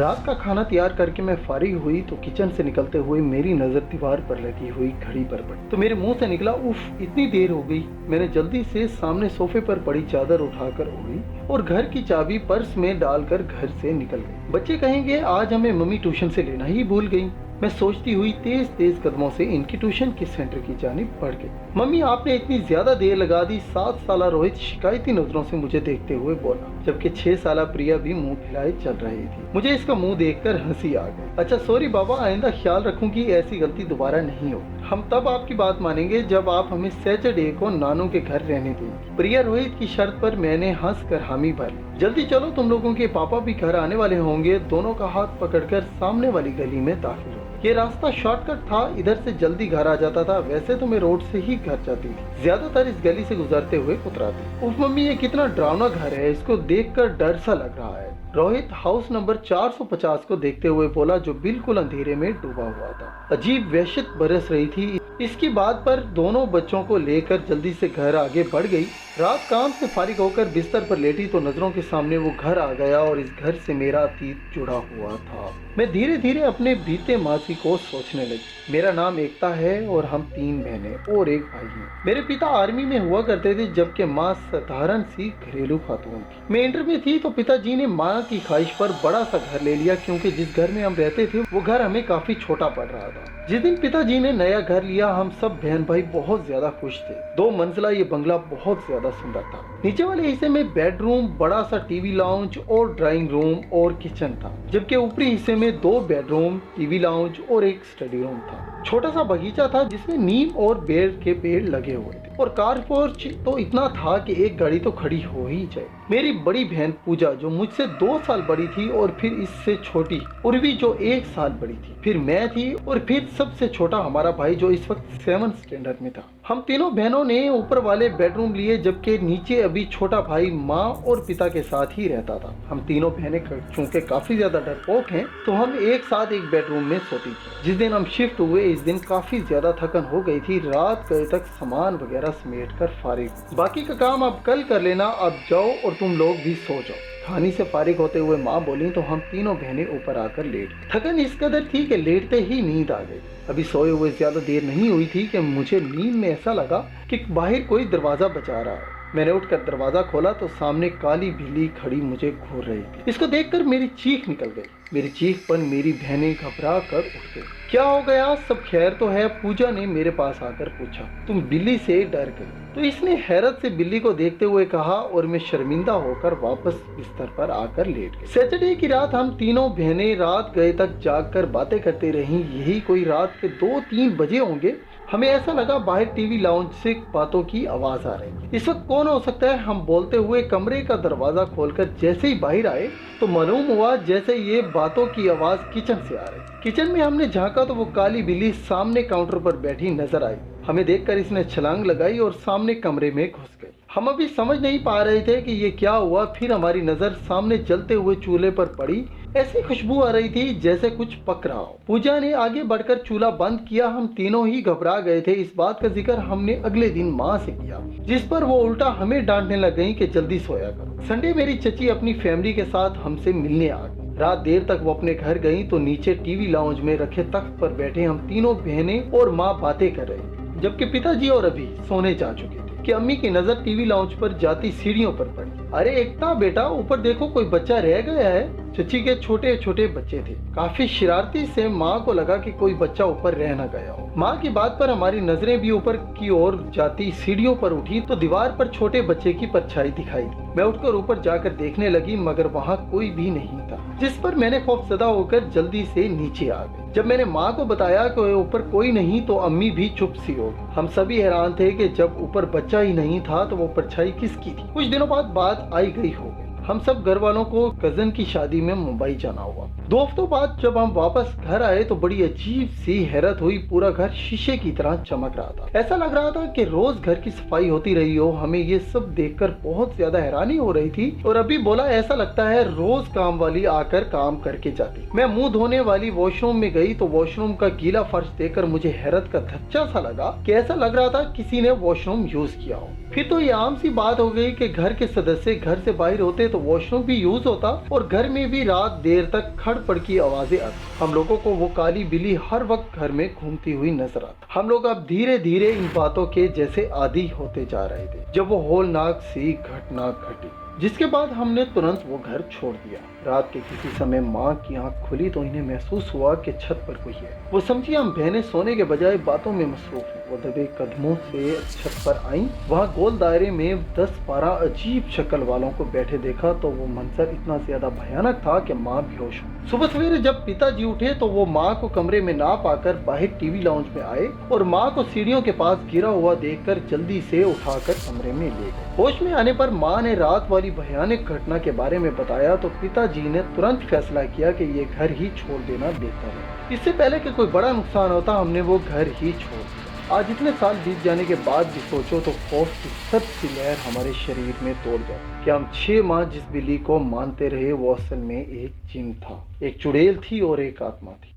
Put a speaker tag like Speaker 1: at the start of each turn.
Speaker 1: रात का खाना तैयार करके मैं फारिग हुई तो किचन से निकलते हुए मेरी नजर दीवार पर लगी हुई घड़ी पर पड़ी तो मेरे मुंह से निकला, उफ इतनी देर हो गई। मैंने जल्दी से सामने सोफे पर पड़ी चादर उठाकर ओढ़ी और घर की चाबी पर्स में डालकर घर से निकल गई। बच्चे कहेंगे आज हमें मम्मी ट्यूशन से लेना ही भूल गई। मैं सोचती हुई तेज तेज कदमों से इनकी ट्यूशन के सेंटर की जानिब बढ़ गई। मम्मी आपने इतनी ज्यादा देर लगा दी। 7 साला रोहित शिकायती नजरों से मुझे देखते हुए बोला, जबकि 6 साला प्रिया भी मुंह फैलाए चल रही थी। मुझे इसका मुंह देखकर हंसी आ गई। अच्छा सॉरी बाबा, आइंदा ख्याल रखूंगी ऐसी गलती दोबारा नहीं हो। हम तब आपकी बात मानेंगे जब आप हमें सैटरडे को नानू के घर रहने देंगे। प्रिया रोहित की शर्त पर मैंने हंस कर हामी भर ली। जल्दी चलो, तुम लोगों के पापा भी घर आने वाले होंगे। दोनों का हाथ पकड़कर सामने वाली गली में दाखिल हो। ये रास्ता शॉर्टकट था, इधर से जल्दी घर आ जाता था। वैसे तो मैं रोड से ही घर जाती थी, ज्यादातर इस गली से गुजरते हुए उतराती। उफ मम्मी, ये कितना डरावना घर है, इसको देखकर डर सा लग रहा है। रोहित हाउस नंबर 450 को देखते हुए बोला, जो बिल्कुल अंधेरे में डूबा हुआ था। अजीब वहशत बरस रही थी। इसकी बात पर दोनों बच्चों को लेकर जल्दी से घर आगे बढ़ गई। रात काम से फारिग होकर बिस्तर पर लेटी तो नजरों के सामने वो घर आ गया और इस घर से मेरा अतीत जुड़ा हुआ था। मैं धीरे धीरे अपने बीते मासी को सोचने लगी। मेरा नाम एकता है और हम 3 बहनें और एक भाई हैं। मेरे पिता आर्मी में हुआ करते थे, जबकि माँ साधारण सी घरेलू खातून थी। मैं इंटर में थी तो पिताजी ने माँ की ख्वाहिश पर बड़ा सा घर ले लिया, क्योंकि जिस घर में हम रहते थे वो घर हमें काफी छोटा पड़ रहा था। जिस दिन पिताजी ने नया घर लिया हम सब बहन भाई बहुत ज्यादा खुश थे। 2 मंजिला ये बंगला बहुत ज्यादा सुंदर था। नीचे वाले हिस्से में बेडरूम, बड़ा सा टीवी लाउंज और ड्राइंग रूम और किचन था, जबकि ऊपरी हिस्से में 2 बेडरूम, टीवी लाउंज और एक स्टडी रूम था। छोटा सा बगीचा था जिसमें नीम और बेर के पेड़ लगे हुए थे और कार पोर्च तो इतना था कि एक गाड़ी तो खड़ी हो ही जाए। मेरी बड़ी बहन पूजा, जो मुझसे 2 साल बड़ी थी, और फिर इससे छोटी उर्वी, जो 1 साल बड़ी थी, फिर मैं थी और फिर सबसे छोटा हमारा भाई, जो इस वक्त 7th स्टैंडर्ड में था। हम तीनों बहनों ने ऊपर वाले बेडरूम लिए, जबकि नीचे अभी छोटा भाई माँ और पिता के साथ ही रहता था। हम तीनों बहनें चूंकि काफी ज्यादा डरपोक हैं, तो हम एक साथ एक बेडरूम में सोती थी। जिस दिन हम शिफ्ट हुए इस दिन काफी ज्यादा थकन हो गई थी। रात गए तक सामान वगैरह समेट कर फारिग। बाकी का काम अब कल कर लेना, अब जाओ और तुम लोग भी सो जाओ। कहानी से फारिग होते हुए माँ बोली तो हम तीनों बहनें ऊपर आकर लेट। थकन इस कदर थी कि लेटते ही नींद आ गई। अभी सोए हुए ज्यादा देर नहीं हुई थी कि मुझे नींद में ऐसा लगा कि बाहर कोई दरवाजा बजा रहा है। मैंने उठकर दरवाजा खोला तो सामने काली बिल्ली खड़ी मुझे घूर रही थी। इसको देखकर मेरी चीख निकल गई। मेरी चीख पर मेरी बहनें घबरा कर उठ गई। क्या हो गया, सब खैर तो है? पूजा ने मेरे पास आकर पूछा। तुम बिल्ली से डर गई? तो इसने हैरत से बिल्ली को देखते हुए कहा और मैं शर्मिंदा होकर वापस बिस्तर पर आकर लेट गई। सैटरडे की रात हम तीनों बहनें रात गए तक जागकर बातें करते रहीं। यही कोई रात के 2-3 बजे होंगे। हमें ऐसा लगा बाहर टीवी लाउंज से बातों की आवाज आ रही। इस वक्त कौन हो सकता है? हम बोलते हुए कमरे का दरवाजा खोलकर जैसे ही बाहर आए तो मालूम हुआ जैसे ये बातों की आवाज किचन से आ रही। किचन में हमने झांका तो वो काली बिल्ली सामने काउंटर पर बैठी नजर आई। हमें देखकर इसने छलांग लगाई और सामने कमरे में घुस गई। हम अभी समझ नहीं पा रहे थे कि ये क्या हुआ। फिर हमारी नजर सामने जलते हुए चूल्हे पर पड़ी। ऐसी खुशबू आ रही थी जैसे कुछ पक रहा हो। पूजा ने आगे बढ़कर चूल्हा बंद किया। हम तीनों ही घबरा गए थे। इस बात का जिक्र हमने अगले दिन माँ से किया, जिस पर वो उल्टा हमें डांटने लग गई कि जल्दी सोया करो। संडे मेरी चची अपनी फैमिली के साथ हमसे मिलने आ गई। रात देर तक वो अपने घर गई तो नीचे टीवी लाउंज में रखे तख्त पर बैठे हम तीनों बहनें और माँ बातें कर रही, जबकि पिताजी और अभी सोने जा चुके थे कि अम्मी की नजर टीवी लाउंज पर जाती सीढ़ियों पर पड़ी। अरे एकता बेटा, ऊपर देखो, कोई बच्चा रह गया है। चची के छोटे छोटे बच्चे थे। काफी शरारती से माँ को लगा कि कोई बच्चा ऊपर रह न गया हो। माँ की बात पर हमारी नजरें भी ऊपर की ओर जाती सीढ़ियों पर उठी तो दीवार पर छोटे बच्चे की परछाई दिखाई दी। मैं उठकर ऊपर जाकर देखने लगी, मगर वहाँ कोई भी नहीं था, जिस पर मैंने खौफजदा होकर जल्दी से नीचे आ गई। जब मैंने माँ को बताया कि ऊपर कोई नहीं तो अम्मी भी चुप सी हो गई। हम सभी हैरान थे कि जब ऊपर बच्चा ही नहीं था तो वो परछाई किसकी थी। कुछ दिनों बाद बात आई गई हो गई। हम सब घर वालों को कजन की शादी में मुंबई जाना हुआ। 2 हफ्तों बाद जब हम वापस घर आए तो बड़ी अजीब सी हैरत हुई। पूरा घर शीशे की तरह चमक रहा था। ऐसा लग रहा था कि रोज घर की सफाई होती रही हो। हमें ये सब देखकर बहुत ज्यादा हैरानी हो रही थी। और अभी बोला, ऐसा लगता है रोज काम वाली आकर काम करके जाती। मैं मुंह धोने वाली वॉशरूम में गई तो वॉशरूम का गीला फर्श देखकर मुझे हैरत का धच्चा सा लगा कि ऐसा लग रहा था किसी ने वॉशरूम यूज किया हो। फिर तो ये आम सी बात हो गई कि घर के सदस्य घर से बाहर होते तो वॉशरूम भी यूज होता और घर में भी रात देर तक खड़पड़ की आवाजें आती। हम लोगों को वो काली बिल्ली हर वक्त घर में घूमती हुई नजर आती। हम लोग अब धीरे धीरे इन बातों के जैसे आदी होते जा रहे थे जब वो होलनाक सी घटना घटी, जिसके बाद हमने तुरंत वो घर छोड़ दिया। रात के किसी समय माँ की आंख खुली तो इन्हें महसूस हुआ कि छत पर कोई है। वो समझी हम बहनें सोने के बजाय बातों में मसरूफ हैं। वो दबे कदमों से छत पर आईं। वहाँ गोल दायरे में 10-12 अजीब शक्ल वालों को बैठे देखा तो वो मंजर इतना ज्यादा भयानक था कि माँ बेहोश हो। सुबह सवेरे जब पिताजी उठे तो वो माँ को कमरे में ना पाकर बाहर टीवी लाउंज में आए और माँ को सीढ़ियों के पास गिरा हुआ देखकर जल्दी से उठाकर कमरे में ले गए। होश में आने पर माँ ने रात वाली भयानक घटना के बारे में बताया तो पिताजी ने तुरंत फैसला किया कि ये घर ही छोड़ देना बेहतर है। इससे पहले कि कोई बड़ा नुकसान होता हमने वो घर ही छोड़ दिया। आज इतने साल बीत जाने के बाद भी सोचो तो खौफ की सबसे लहर हमारे शरीर में तोड़ जाती कि हम 6 माह जिस बिल्ली को मानते रहे वो असल में एक जिन था, एक चुड़ैल थी और एक आत्मा थी।